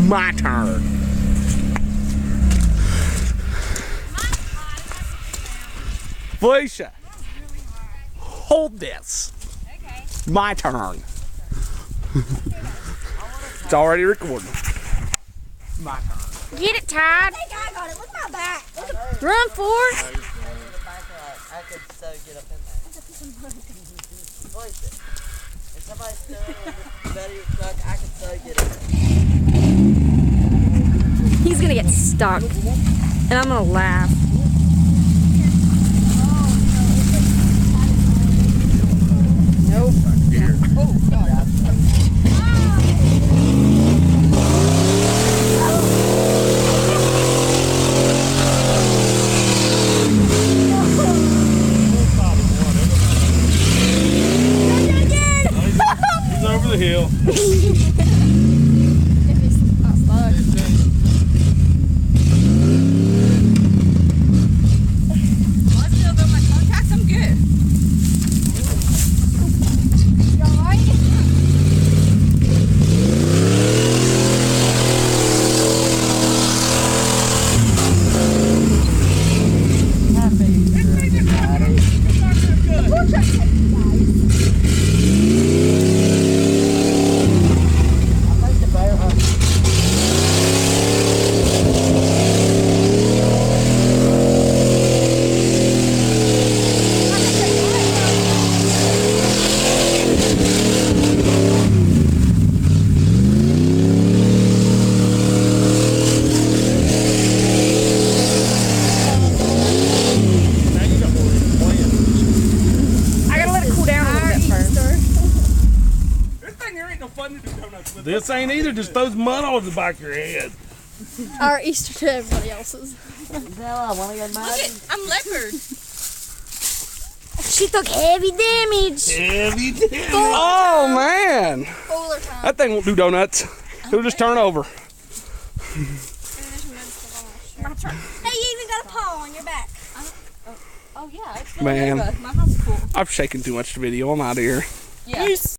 My turn. Felicia, hold this. Okay. My turn. It's already recording. My turn. Get it, Todd. I think I got it. Look at my back. Look at Run for it. I could so get up in there. Place it. If somebody's stealing the bed of your truck, I could so get in. He's gonna get stuck, and I'm gonna laugh. Nope. Here. He's over the hill. If he's not stuck. I still got my contacts. I'm good. You alright? This ain't either. Just throws mud on the back of your head. Our Easter to everybody else's. Bella, wanna get mad? I'm leopard. She took heavy damage. Heavy damn. Oh man, Fuller time. that thing won't do donuts. It'll just turn over. My turn. Hey, you even got a paw on your back. Oh yeah. It's Man, My house is cool. I've shaken too much video. I'm out of here. Yeah.